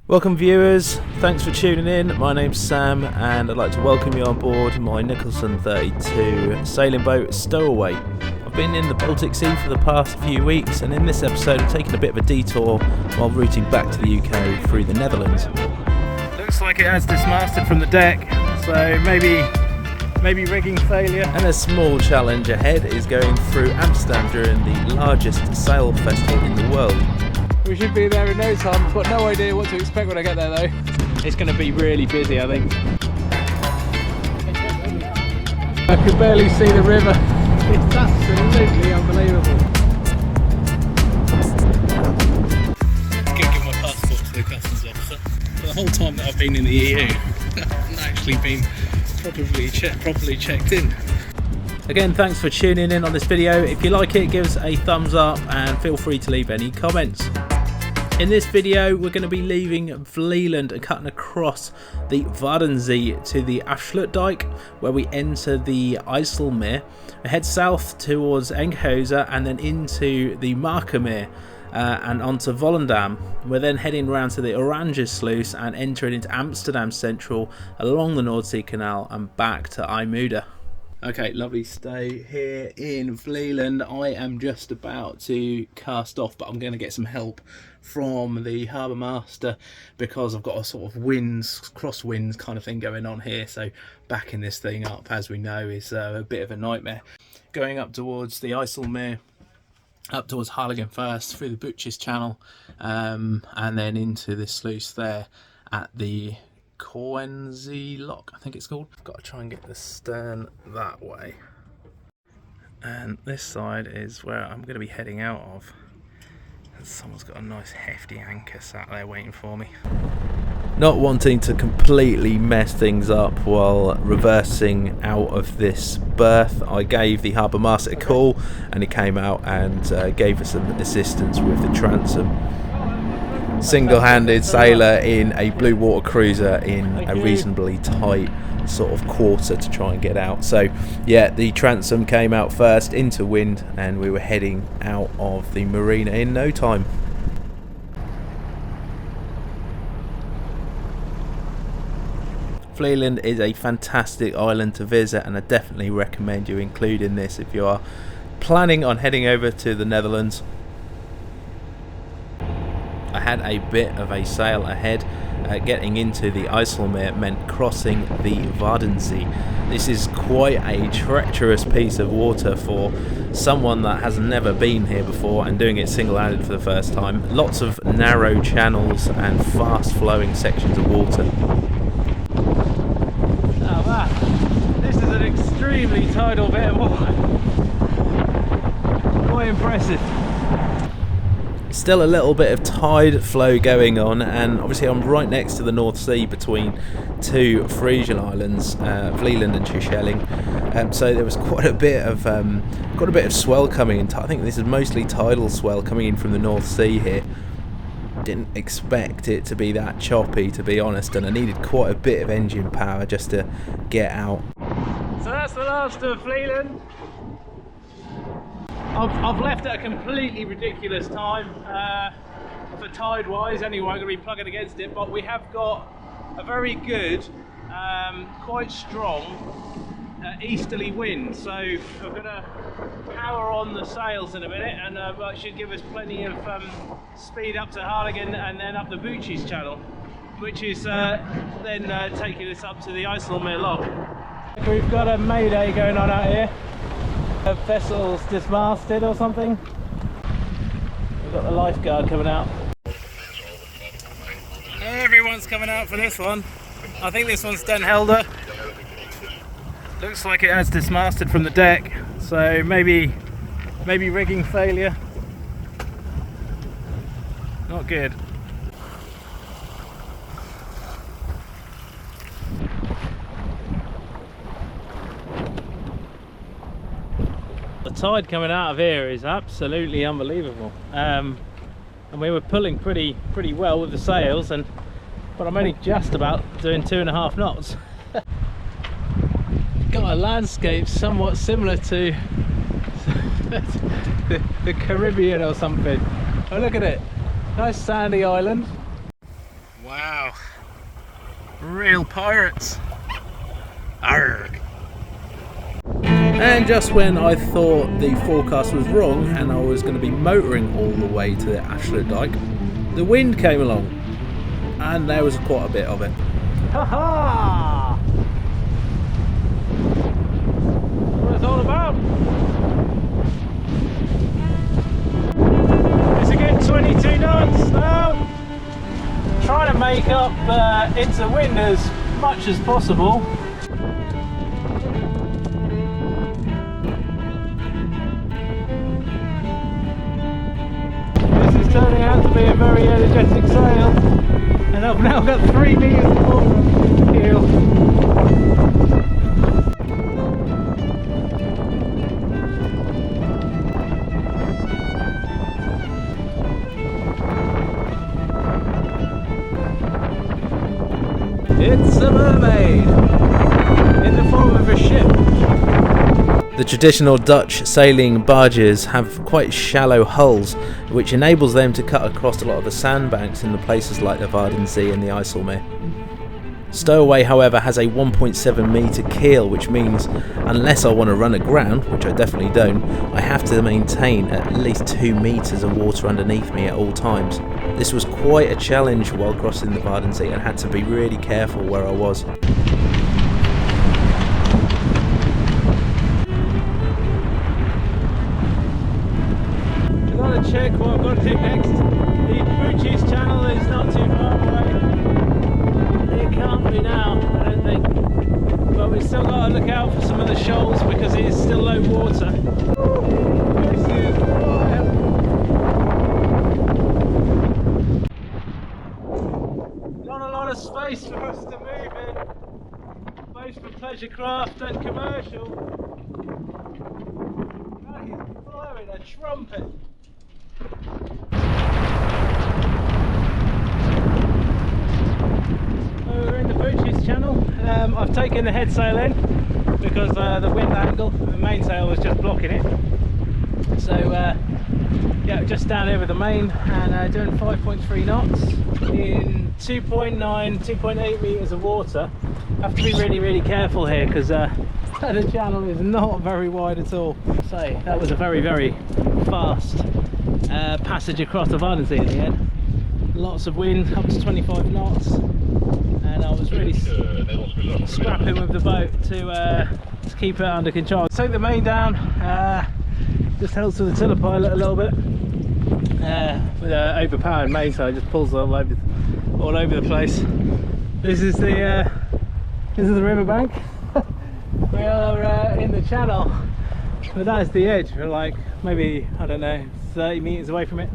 Welcome viewers, thanks for tuning in. My name's Sam and I'd like to welcome you on board my Enkhuizen 32 sailing boat stowaway. I've been in the Baltic Sea for the past few weeks, and in this episode I'm taking a bit of a detour while routing back to the UK through the Netherlands. Looks like it has dismasted from the deck, so maybe rigging failure. And a small challenge ahead is going through Amsterdam during the largest sail festival in the world. We should be there in no time. I've got no idea what to expect when I get there though. It's going to be really busy, I think. I can barely see the river. It's absolutely unbelievable. I'm going to give my passport to the customs officer. For the whole time that I've been in the EU, I haven't actually been properly checked in. Again, thanks for tuning in on this video. If you like it, give us a thumbs up and feel free to leave any comments. In this video, we're going to be leaving Vlieland and cutting across the Wadden Sea to the Afsluitdijk, where we enter the Ijsselmeer. We head south towards Enkhuizen and then into the Ijsselmeer and onto Volendam. We're then heading round to the Oranjesluice and entering into Amsterdam Central along the Nordzeekanal and back to IJmuiden. Okay, lovely stay here in Vlieland. I am just about to cast off, but I'm going to get some help from the harbour master because I've got a sort of crosswinds kind of thing going on here. So backing this thing up, as we know, is a bit of a nightmare. Going up towards the Ijsselmeer, up towards Harlingen first, through the Butcher's Channel, and then into this sluice there at the Waddenzee lock, I think it's called. I've got to try and get the stern that way, and this side is where I'm going to be heading out of. And someone's got a nice hefty anchor sat there waiting for me. Not wanting to completely mess things up while reversing out of this berth, I gave the harbour master a call and he came out and gave us some assistance with the transom. Single-handed sailor in a blue water cruiser in a reasonably tight sort of quarter to try and get out. So yeah, the transom came out first into wind and we were heading out of the marina in no time. Vlieland is a fantastic island to visit, and I definitely recommend you including this if you are planning on heading over to the Netherlands. I had a bit of a sail ahead. Getting into the Ijsselmeer meant crossing the Waddenzee. This is quite a treacherous piece of water for someone that has never been here before and doing it single-handed for the first time. Lots of narrow channels and fast-flowing sections of water. Now that, this is an extremely tidal bit of water. Quite impressive. Still a little bit of tide flow going on, and obviously I'm right next to the North Sea between two Frisian islands, Vlieland and Ijsselmeer. So there was quite a bit of swell coming in. I think this is mostly tidal swell coming in from the North Sea here. Didn't expect it to be that choppy, to be honest, and I needed quite a bit of engine power just to get out. So that's the last of Vlieland. I've left at a completely ridiculous time for tide wise anyway. I'm going to be plugging against it, but we have got a very good, quite strong easterly wind, so we're going to power on the sails in a minute, and that should give us plenty of speed up to Harlingen and then up the Butcher's Channel, which is then taking us up to the Ijsselmeer lock. We've got a mayday going on out here. A vessel's dismasted or something. We've got the lifeguard coming out. Everyone's coming out for this one. I think this one's Den Helder. Looks like it has dismasted from the deck, so maybe rigging failure. Not good. The tide coming out of here is absolutely unbelievable, and we were pulling pretty well with the sails, but I'm only just about doing 2.5 knots. Got a landscape somewhat similar to the Caribbean or something. Oh, look at it, nice sandy island. Wow. Real pirates. Arrgh. And just when I thought the forecast was wrong and I was going to be motoring all the way to the Afsluitdijk, the wind came along and there was quite a bit of it. Ha ha! What it's all about. It's again 22 knots now. Trying to make up into the wind as much as possible. This is turning out to be a very energetic sail, and I've now got 3 meters of water on the keel. It's a mermaid in the form of a ship. The traditional Dutch sailing barges have quite shallow hulls, which enables them to cut across a lot of the sandbanks in the places like the Wadden Sea and the Ijsselmeer. Stowaway, however, has a 1.7 metre keel, which means unless I want to run aground, which I definitely don't, I have to maintain at least 2 metres of water underneath me at all times. This was quite a challenge while crossing the Wadden Sea and had to be really careful where I was. I've got to check what I've got to do next. The Ijsselmeer channel is not too far away. It can't be now, I don't think. But we've still got to look out for some of the shoals because it is still low water. This is wild. Not a lot of space for us to move in, both for pleasure craft and commercial. Oh, he's blowing a trumpet. We're in the Ijsselmeer channel. I've taken the head sail in because the wind angle, the mainsail was just blocking it. So yeah, just down here with the main and doing 5.3 knots in 2.9, 2.8 metres of water. Have to be really careful here because the channel is not very wide at all. So that was a very fast passage across the Wadden Sea in the end. Lots of wind, up to 25 knots, and I was really scrapping with the boat to keep it under control. Take the main down, just held to the tiller pilot a little bit with an overpowered main, so it just pulls all over the place. This is the riverbank. We are in the channel, but that's the edge. We're like maybe, I don't know, 30 metres away from it.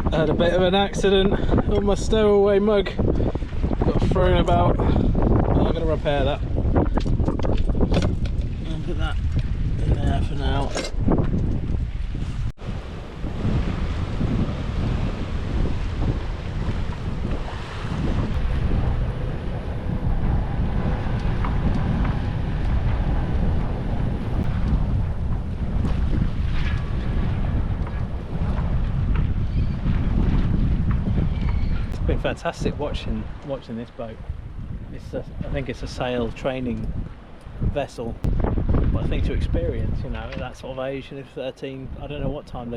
I had a bit of an accident on my stowaway mug, got thrown about. I'm going to repair that and put that in there for now. Been fantastic watching this boat. I think it's a sail training vessel, but I think to experience, you know, at that sort of age, and if 13, I don't know what time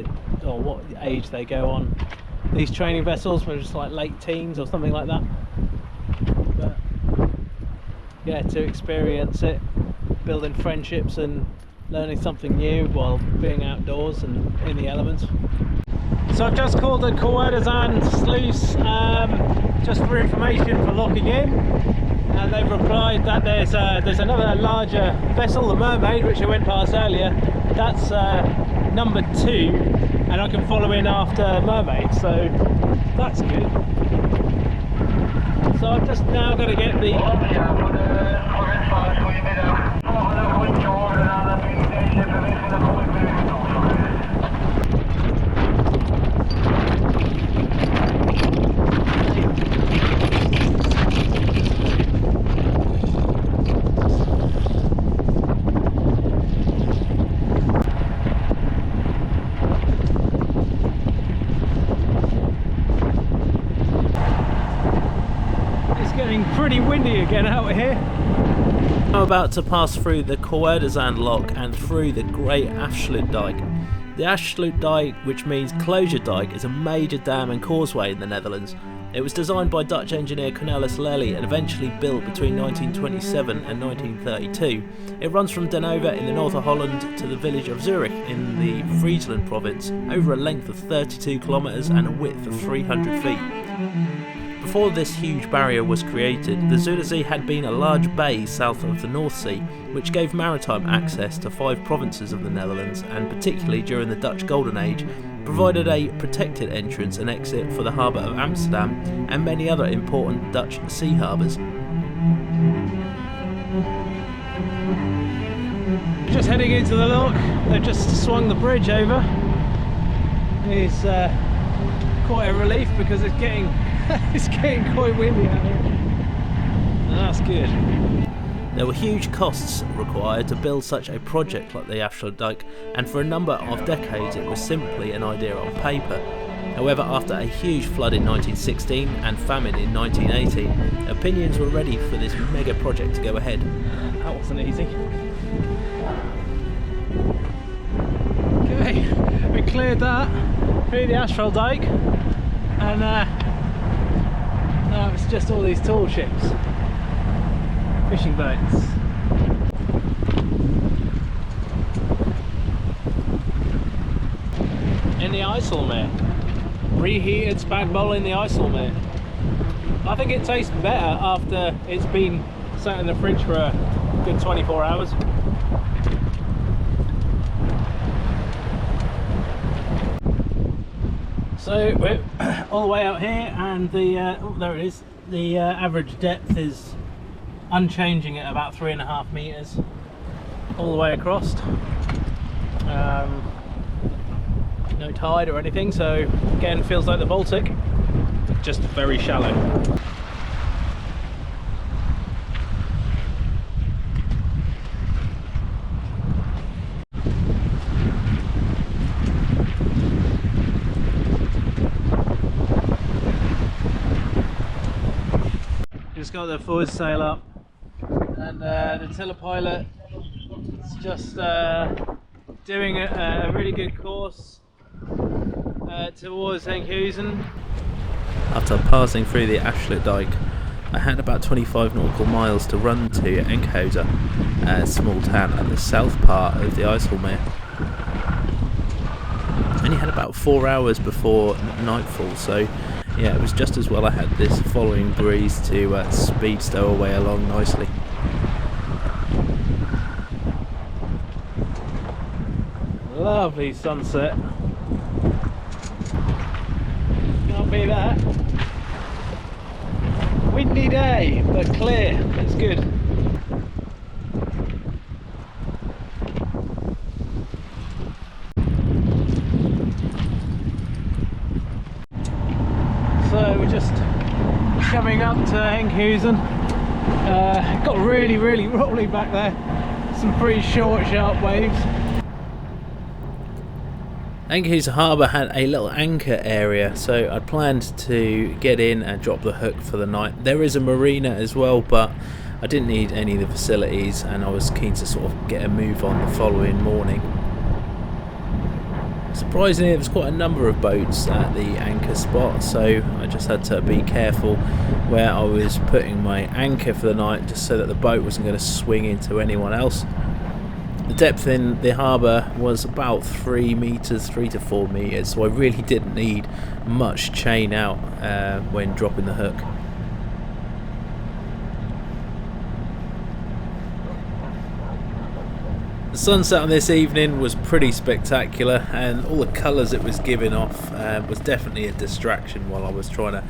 or what age they go on these training vessels, whether it's like late teens or something like that. But yeah, to experience it, building friendships and learning something new while being outdoors and in the elements. So I've just called the Ijsselmeer just for information for locking in, and they've replied that there's another larger vessel, the Mermaid, which I went past earlier. That's number 2, and I can follow in after Mermaid, so that's good. So I've just now got to get the getting pretty windy again out here. I'm about to pass through the Waddenzee lock and through the great Afsluitdijk. The Afsluitdijk, which means closure dike, is a major dam and causeway in the Netherlands. It was designed by Dutch engineer Cornelis Lely and eventually built between 1927 and 1932. It runs from Den Oever in the north of Holland to the village of Zurich in the Vlieland province, over a length of 32 kilometres and a width of 300 feet. Before this huge barrier was created, the Zuiderzee had been a large bay south of the North Sea, which gave maritime access to 5 provinces of the Netherlands, and particularly during the Dutch Golden Age, provided a protected entrance and exit for the harbour of Amsterdam and many other important Dutch sea harbours. Just heading into the lock. They've just swung the bridge over. It's quite a relief because it's getting it's getting quite windy out here. And that's good. There were huge costs required to build such a project like the Afsluitdijk, and for a number of decades it was simply an idea on paper. However, after a huge flood in 1916 and famine in 1918, opinions were ready for this mega project to go ahead. That wasn't easy. Okay, we cleared that through the Afsluitdijk, and now it's just all these tall ships. Fishing boats. In the Ijsselmeer. Reheated spag bowl in the Ijsselmeer. I think it tastes better after it's been sat in the fridge for a good 24 hours. So we're all the way out here, and the oh, there it is. The average depth is unchanging at about 3.5 meters all the way across. No tide or anything, so again feels like the Baltic, just very shallow. Just got the forward sail up, and the tiller pilot is just doing a really good course towards Enkhuizen. After passing through the Afsluitdijk, I had about 25 nautical miles to run to Enkhuizen, a small town at the south part of the Ijsselmeer. I only had about 4 hours before nightfall, so yeah, it was just as well I had this following breeze to speed stow away along nicely. Lovely sunset. Can't beat that. Windy day, but clear. That's good. So we're just coming up to Enkhuizen. Got really rolly back there. Some pretty short, sharp waves. Enkhuizen Harbour had a little anchor area, so I planned to get in and drop the hook for the night. There is a marina as well, but I didn't need any of the facilities, and I was keen to sort of get a move on the following morning. Surprisingly, there was quite a number of boats at the anchor spot, so I just had to be careful where I was putting my anchor for the night, just so that the boat wasn't going to swing into anyone else. The depth in the harbour was about 3 to 4 metres, so I really didn't need much chain out when dropping the hook. The sunset on this evening was pretty spectacular, and all the colours it was giving off was definitely a distraction while I was trying to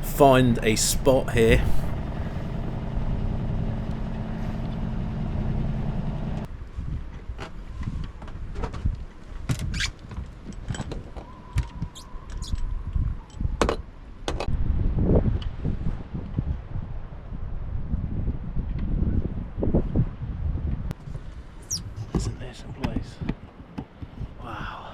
find a spot here. Isn't there some place? Wow.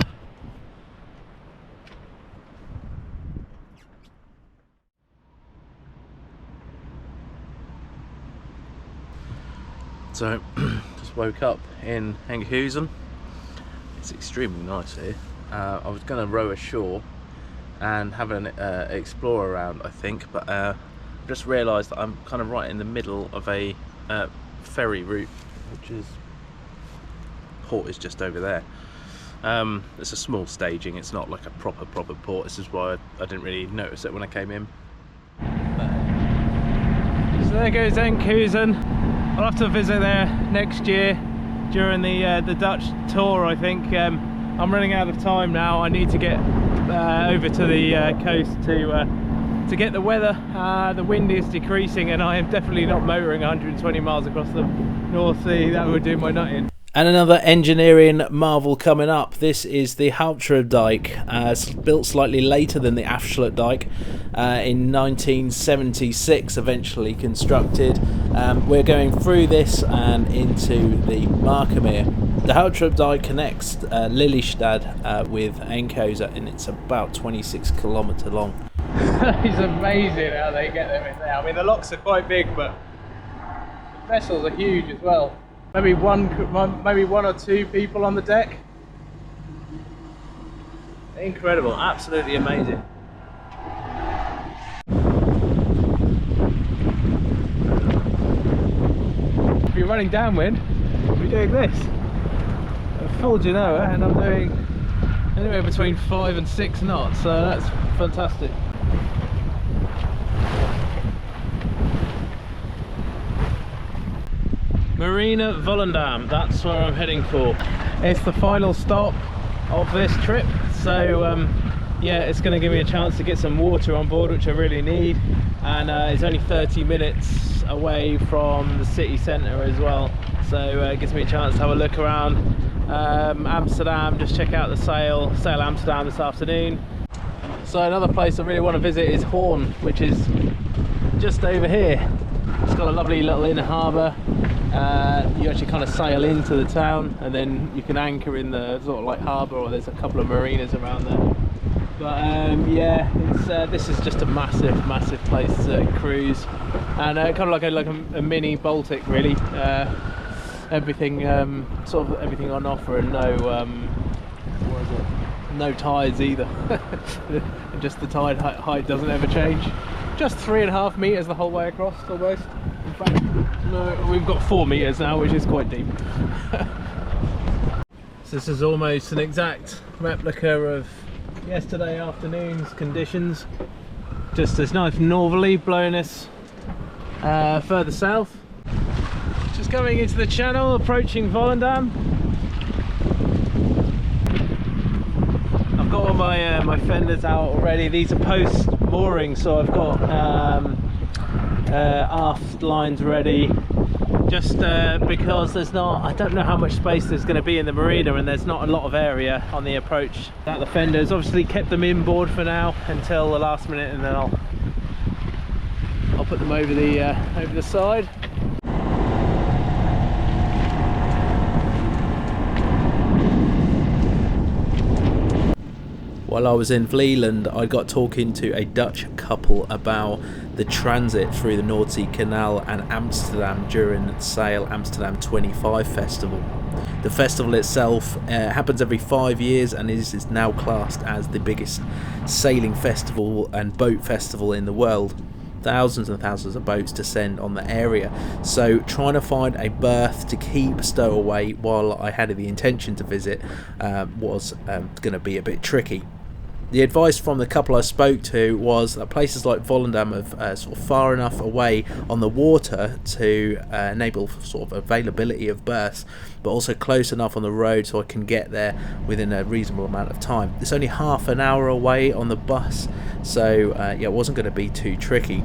So, just woke up in Enkhuizen. It's extremely nice here. I was going to row ashore and have an explore around, I think, but just realised that I'm kind of right in the middle of a ferry route, which is port is just over there. It's a small staging. It's not like a proper port. This is why I didn't really notice it when I came in. So there goes Enkhuizen. I'll have to visit there next year during the Dutch tour, I think. I'm running out of time now. I need to get over to the coast to get the weather. The wind is decreasing and I am definitely not motoring 120 miles across the North Sea. That would do my nut in. And another engineering marvel coming up. This is the Afsluitdijk, built slightly later than the Afsluitdijk, in 1976, eventually constructed. We're going through this and into the Ijsselmeer. The Afsluitdijk connects Lelystad with Enkhuizen, and it's about 26 kilometres long. It's amazing how they get them in there. I mean, the locks are quite big, but the vessels are huge as well. Maybe one or two people on the deck. Incredible, absolutely amazing. If you're running downwind, we're doing this. A full Genoa, and I'm doing anywhere between 5 and 6 knots, so that's fantastic. Marina Volendam, that's where I'm heading for. It's the final stop of this trip, so yeah, it's going to give me a chance to get some water on board, which I really need, and it's only 30 minutes away from the city centre as well, so it gives me a chance to have a look around Amsterdam, just check out the sail Amsterdam this afternoon. So another place I really want to visit is Hoorn, which is just over here. It's got a lovely little inner harbour. You actually kind of sail into the town and then you can anchor in the sort of like harbour, or there's a couple of marinas around there. But yeah, this is just a massive place to cruise, and kind of like a mini Baltic really. Everything sort of everything on offer, and no tides either. Just the tide height doesn't ever change. Just 3.5 meters the whole way across almost. In fact, no, we've got 4 meters now, which is quite deep. So this is almost an exact replica of yesterday afternoon's conditions. Just this nice northerly blowing us further south. Just coming into the channel, approaching Volendam. I've got all my fenders out already. These are post mooring, so I've got aft lines ready, just because I don't know how much space there's going to be in the marina, and there's not a lot of area on the approach. The fenders, obviously kept them inboard for now until the last minute, and then I'll put them over the side. While I was in Vlieland, I got talking to a Dutch couple about the transit through the Nordzeekanal and Amsterdam during the Sail Amsterdam 25 festival. The festival itself happens every 5 years and is now classed as the biggest sailing festival and boat festival in the world. Thousands and thousands of boats descend on the area, so trying to find a berth to keep stowaway while I had the intention to visit was going to be a bit tricky. The advice from the couple I spoke to was that places like Volendam are sort of far enough away on the water to enable sort of availability of berths, but also close enough on the road so I can get there within a reasonable amount of time. It's only half an hour away on the bus, so yeah, it wasn't going to be too tricky.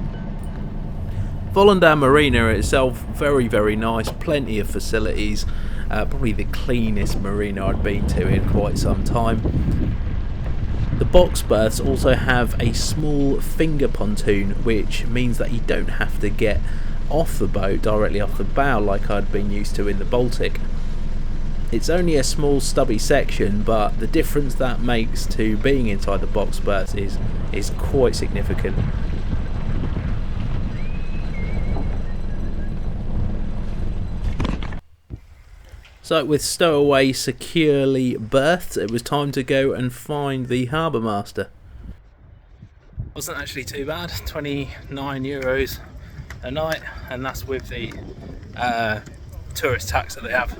Volendam Marina itself, very nice, plenty of facilities, probably the cleanest marina I'd been to in quite some time. The box berths also have a small finger pontoon, which means that you don't have to get off the boat directly off the bow like I'd been used to in the Baltic. It's only a small stubby section, but the difference that makes to being inside the box berths is quite significant. So with stowaway securely berthed, it was time to go and find the harbour master. Wasn't actually too bad, €29 a night, and that's with the tourist tax that they have.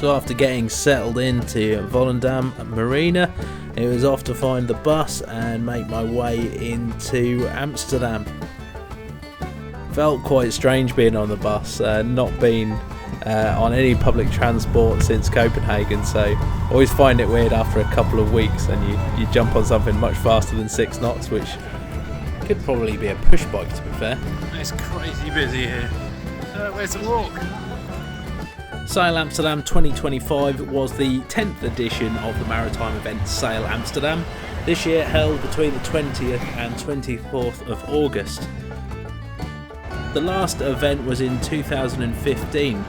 So after getting settled into Volendam Marina, it was off to find the bus and make my way into Amsterdam. Felt quite strange being on the bus, not been on any public transport since Copenhagen, so always find it weird after a couple of weeks and you jump on something much faster than 6 knots, which could probably be a push bike, to be fair. It's crazy busy here. Where's the walk? Sail Amsterdam 2025 was the 10th edition of the maritime event Sail Amsterdam, this year held between the 20th and 24th of August. The last event was in 2015.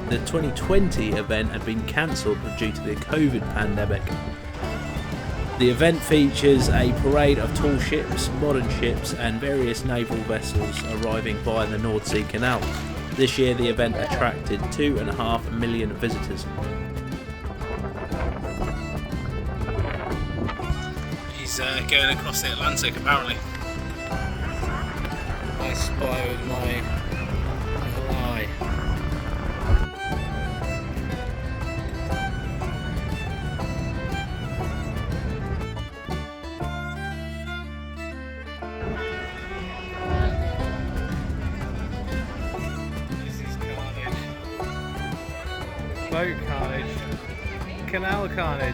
The 2020 event had been cancelled due to the COVID pandemic. The event features a parade of tall ships, modern ships and various naval vessels arriving via the Nordzeekanal. This year the event attracted 2.5 million visitors. He's going across the Atlantic apparently. I spy with my eye. Boat carnage, canal carnage.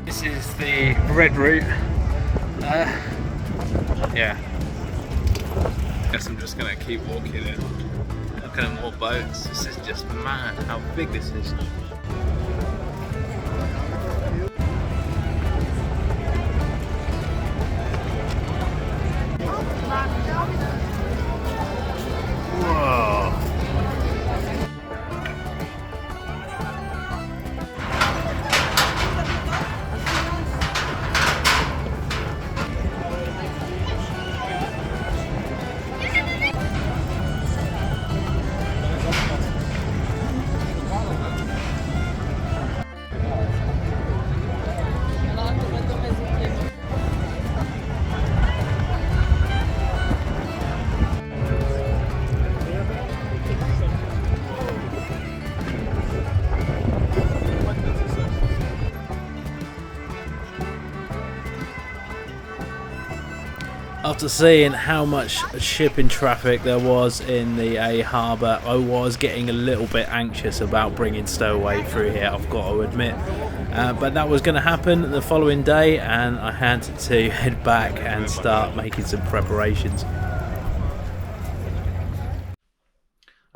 This is the red route. Yeah. Guess I'm just gonna keep walking in. Looking at more boats. This is just mad how big this is. Whoa. After seeing how much shipping traffic there was in the IJ Harbour, I was getting a little bit anxious about bringing stowaway through here, I've got to admit. But that was going to happen the following day and I had to head back and start making some preparations.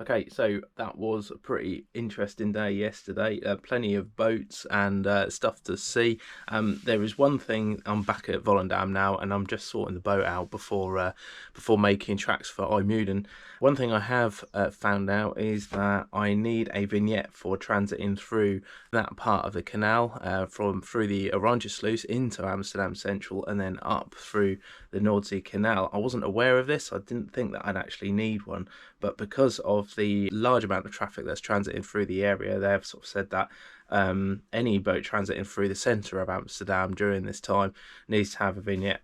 Okay, so that was a pretty interesting day yesterday. Plenty of boats and stuff to see. There is one thing, I'm back at Volendam now and I'm just sorting the boat out before making tracks for IJmuiden. One thing I have found out is that I need a vignette for transiting through that part of the canal through the Oranjesluice into Amsterdam Central and then up through the Nordzeekanal. I wasn't aware of this. I didn't think that I'd actually need one, but because of the large amount of traffic that's transiting through the area, they have sort of said that any boat transiting through the centre of Amsterdam during this time needs to have a vignette.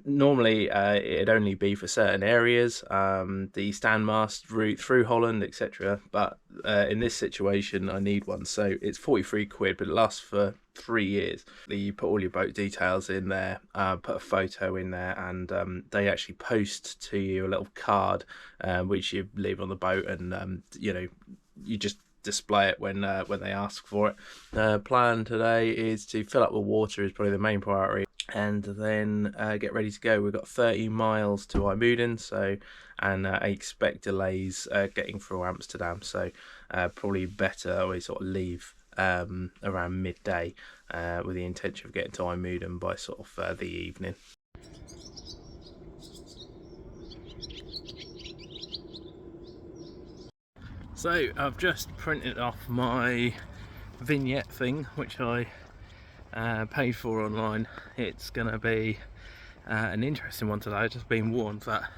Normally it'd only be for certain areas, the standmast route through Holland, etc. But in this situation, I need one. So it's 43 quid, but it lasts for 3 years. You put all your boat details in there, put a photo in there, and they actually post to you a little card which you leave on the boat, and you just display it when they ask for it. The plan today is to fill up with water, is probably the main priority, and then get ready to go. We've got 30 miles to IJmuiden, and I expect delays getting through Amsterdam, so probably better we sort of leave around midday with the intention of getting to IJmuiden by sort of the evening. So I've just printed off my vignette thing, which I paid for online. It's going to be an interesting one today. I've just been warned that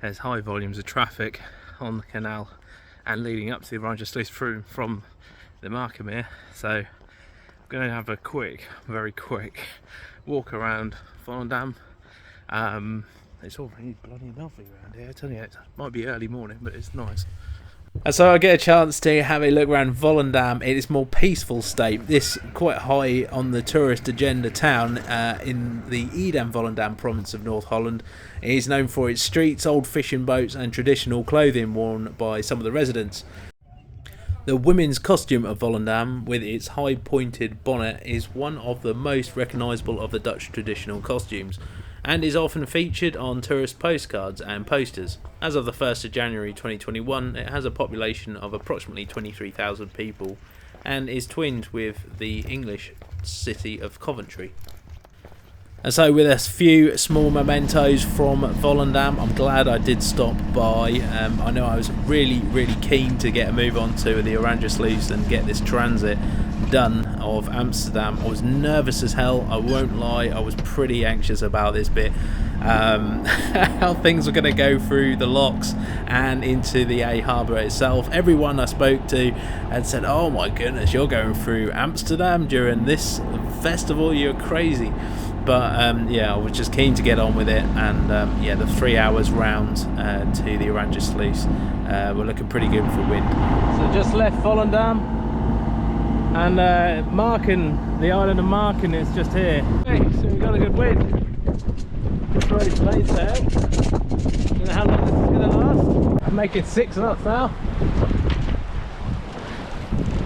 there's high volumes of traffic on the canal and leading up to the Oranjesluis through from the Ijsselmeer. So I'm going to have a very quick walk around Volendam. It's already bloody lovely around here, I tell you. It might be early morning, but it's nice. And so I get a chance to have a look around Volendam in its more peaceful state. This quite high on the tourist agenda town in the Edam Volendam province of North Holland is known for its streets, old fishing boats and traditional clothing worn by some of the residents. The women's costume of Volendam, with its high pointed bonnet, is one of the most recognisable of the Dutch traditional costumes, and is often featured on tourist postcards and posters. As of the 1st of January 2021, it has a population of approximately 23,000 people and is twinned with the English city of Coventry. And so with a few small mementos from Volendam, I'm glad I did stop by. I know I was really keen to get a move on to the Oranjesluis and get this transit done of Amsterdam. I was nervous as hell, I won't lie. I was pretty anxious about this bit, how things were going to go through the locks and into the IJ Harbour itself. Everyone I spoke to had said, oh my goodness, you're going through Amsterdam during this festival, you're crazy. But yeah, I was just keen to get on with it, and yeah, the 3 hours round to the Oranjesluis, we're looking pretty good for wind. So just left Volendam, and Marken, the island of Marken is just here. Okay, so we've got a good wind. It's ready to lay sail. Don't know how long this is going to last. I'm making 6 knots now.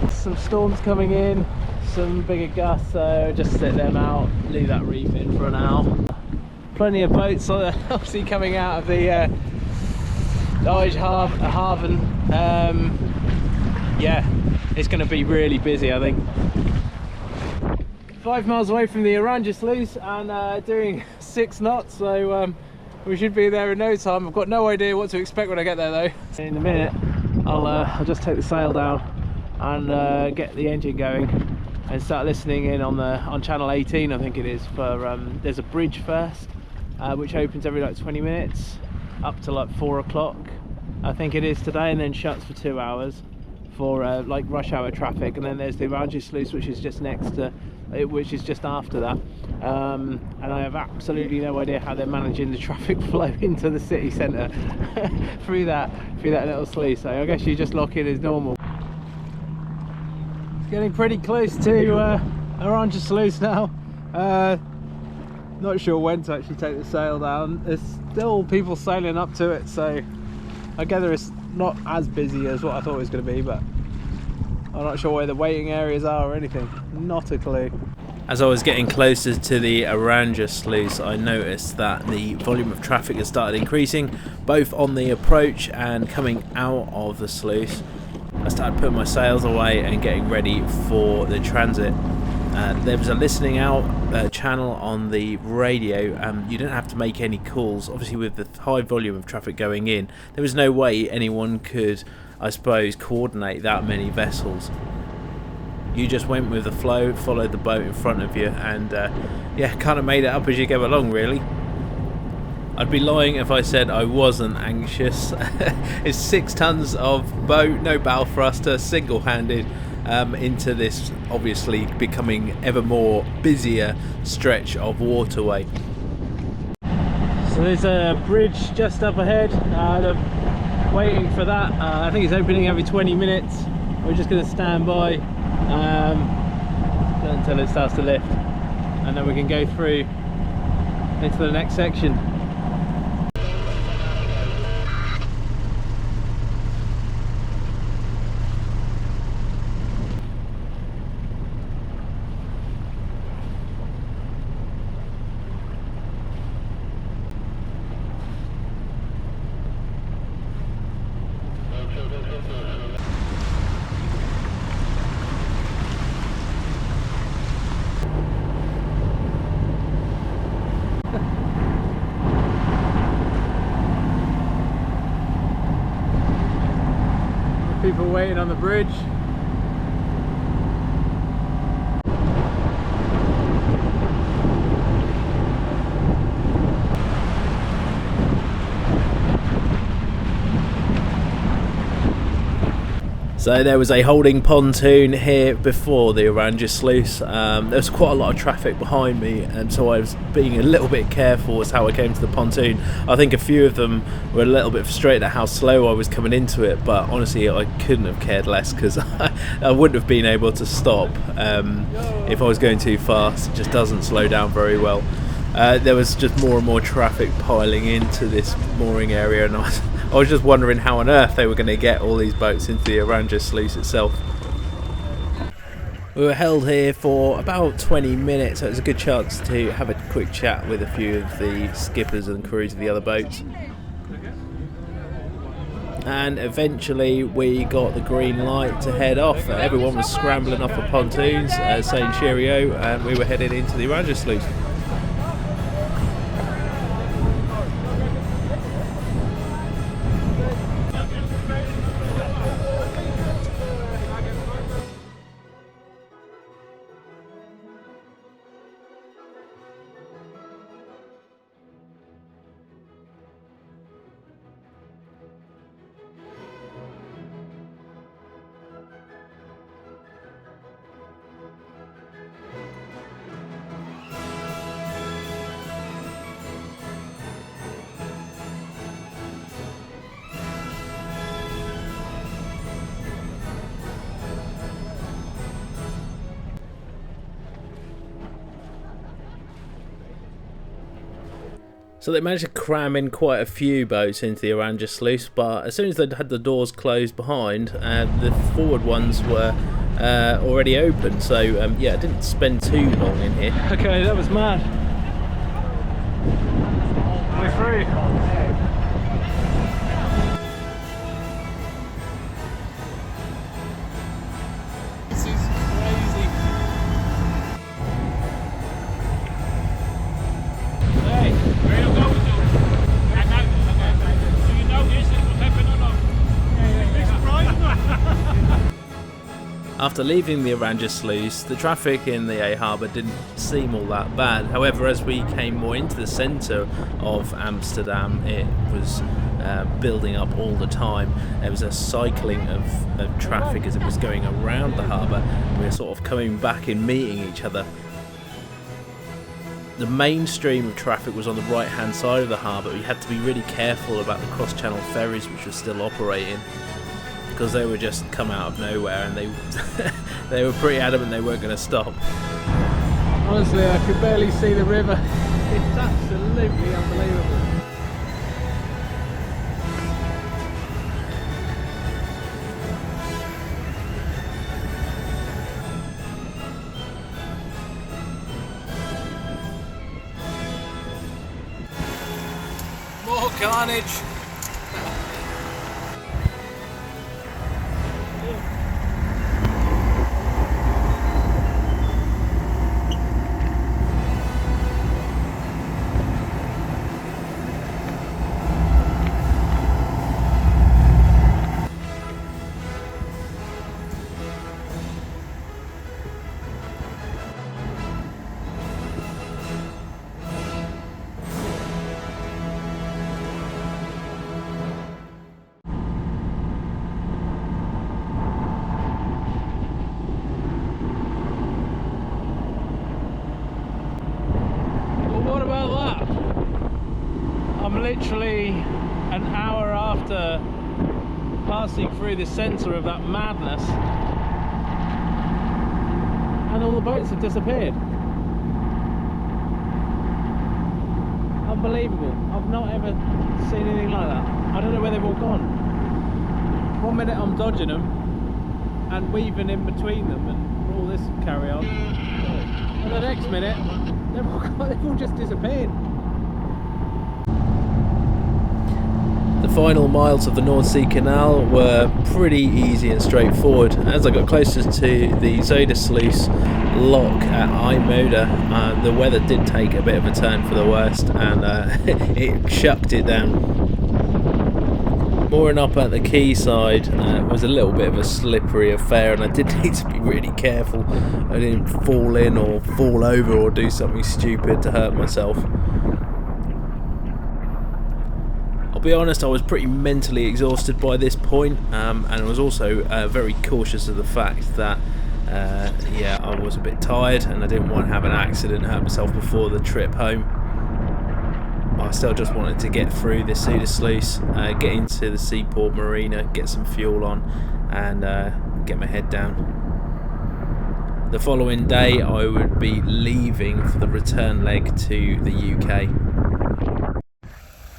Some storms coming in, some bigger gusts, so just sit them out, leave that reef in for an hour. Plenty of boats obviously coming out of the IJ Harbour. Yeah, it's going to be really busy, I think. 5 miles away from the Oranjesluis and doing 6 knots, so we should be there in no time. I've got no idea what to expect when I get there though. In a minute I'll just take the sail down and get the engine going and start listening in on channel 18, I think it is, for there's a bridge first which opens every like 20 minutes up to like 4 o'clock I think it is today, and then shuts for 2 hours for like rush hour traffic, and then there's the Oranjesluis, which is just next to it, which is just after that, and I have absolutely no idea how they're managing the traffic flow into the city centre through that little sluice. So I guess you just lock in as normal. Getting pretty close to Oranjesluis now. Not sure when to actually take the sail down. There's still people sailing up to it, so I gather it's not as busy as what I thought it was going to be, but I'm not sure where the waiting areas are or anything. Not a clue. As I was getting closer to the Oranjesluis, I noticed that the volume of traffic had started increasing, both on the approach and coming out of the sluice. I started putting my sails away and getting ready for the transit. There was a listening out channel on the radio. You didn't have to make any calls. Obviously with the high volume of traffic going in, there was no way anyone could, I suppose, coordinate that many vessels. You just went with the flow, followed the boat in front of you, and yeah, kind of made it up as you go along, really. I'd be lying if I said I wasn't anxious. It's 6 tons of boat, no bow thruster, single-handed into this obviously becoming ever more busier stretch of waterway. So there's a bridge just up ahead, waiting for that. I think it's opening every 20 minutes. We're just going to stand by until it starts to lift, and then we can go through into the next section. People waiting on the bridge. So there was a holding pontoon here before the Oranjesluis. There was quite a lot of traffic behind me, and so I was being a little bit careful as how I came to the pontoon. I think a few of them were a little bit frustrated at how slow I was coming into it, but honestly I couldn't have cared less, because I wouldn't have been able to stop if I was going too fast. It just doesn't slow down very well. There was just more and more traffic piling into this mooring area, and I was just wondering how on earth they were going to get all these boats into the Oranjesluis itself. We were held here for about 20 minutes, so it was a good chance to have a quick chat with a few of the skippers and crews of the other boats. And eventually we got the green light to head off. Everyone was scrambling off the pontoons, saying cheerio, and we were heading into the Oranjesluis. So they managed to cram in quite a few boats into the Oranjesluis, but as soon as they'd had the doors closed behind, the forward ones were already open, so yeah, it didn't spend too long in here. Okay, that was mad. We're through. This is crazy. Hey, where are you going to? Do you know this is what happened or not? Big surprise. After leaving the Oranjesluis, the traffic in the IJ Harbour didn't seem all that bad. However, as we came more into the centre of Amsterdam, it was building up all the time. There was a cycling of traffic as it was going around the harbour. We were sort of coming back and meeting each other. The main stream of traffic was on the right hand side of the harbour. You had to be really careful about the cross-channel ferries which were still operating, because they were just come out of nowhere, and they were pretty adamant they weren't going to stop. Honestly, I could barely see the river. It's absolutely unbelievable. More carnage! Literally an hour after passing through the centre of that madness, and all the boats have disappeared. Unbelievable. I've not ever seen anything like that. I don't know where they've all gone. 1 minute I'm dodging them and weaving in between them and all this carry on, and the next minute they've all just disappeared. The final miles of the Nordzeekanal were pretty easy and straightforward. As I got closer to the Zuiderzee lock at IJmuiden, the weather did take a bit of a turn for the worst, and it shucked it down. Mooring up at the quayside was a little bit of a slippery affair, and I did need to be really careful I didn't fall in or fall over or do something stupid to hurt myself. I'll be honest, I was pretty mentally exhausted by this point, and I was also very cautious of the fact that yeah, I was a bit tired and I didn't want to have an accident, hurt myself before the trip home. I still just wanted to get through this Zuiderzee, get into the seaport marina, get some fuel on, and get my head down. The following day I would be leaving for the return leg to the UK.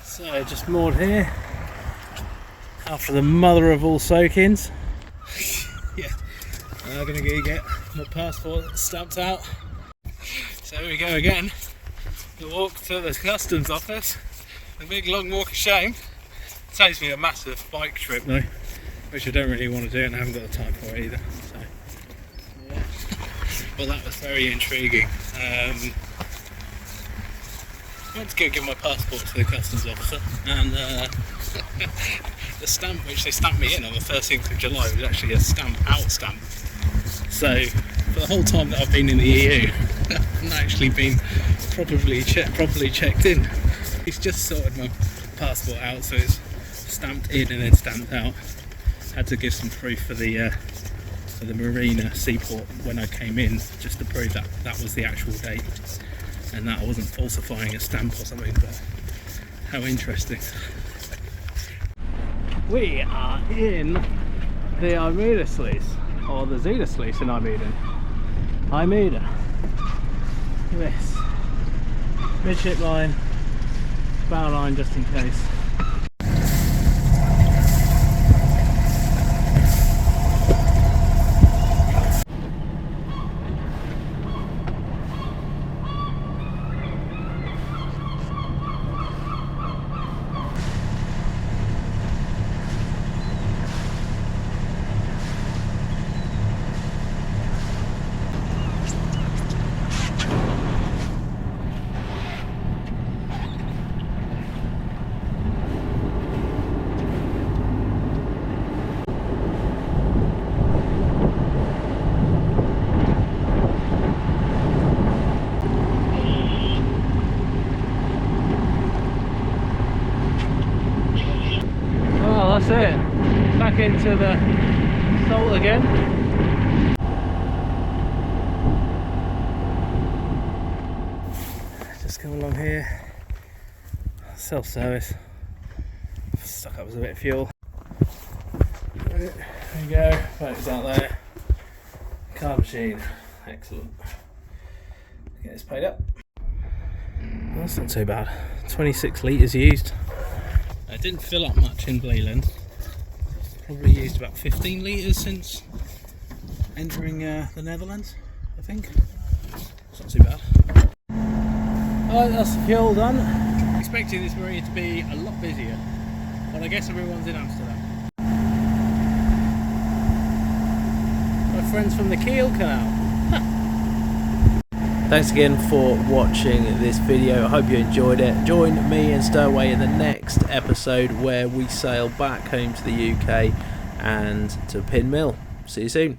So just moored here after the mother of all soakings. Yeah, I'm going to get my passport stamped out. So here we go again. The walk to the customs office, a big long walk of shame. It saves me a massive bike trip though, which I don't really want to do, and I haven't got the time for it either. So, yeah. Well, that was very intriguing. I went to go give my passport to the customs officer, and the stamp which they stamped me in on the 13th of July was actually a stamp out stamp. So for the whole time that I've been in the EU, I haven't actually been properly checked in. He's just sorted my passport out, so it's stamped in and then stamped out. Had to give some proof for the marina seaport when I came in, just to prove that that was the actual date and that I wasn't falsifying a stamp or something. But how interesting. We are in the Oranjesluice, or the Zuiderzee in IJmuiden. IJmuiden. This midship line, bow line just in case. That's it, back into the salt again. Just come along here, self-service, stuck up with a bit of fuel. There we go, boat's out there, car machine, excellent. Get this paid up. Well, that's not too bad, 26 litres used. I didn't fill up much in Vlieland. Probably used about 15 litres since entering the Netherlands, I think. It's not too bad. Alright, that's the fuel done. Expecting this marina to be a lot busier, but I guess everyone's in Amsterdam. My friends from the Canal. Thanks again for watching this video. I hope you enjoyed it. Join me and Stowaway in the next episode where we sail back home to the UK and to Pin Mill. See you soon.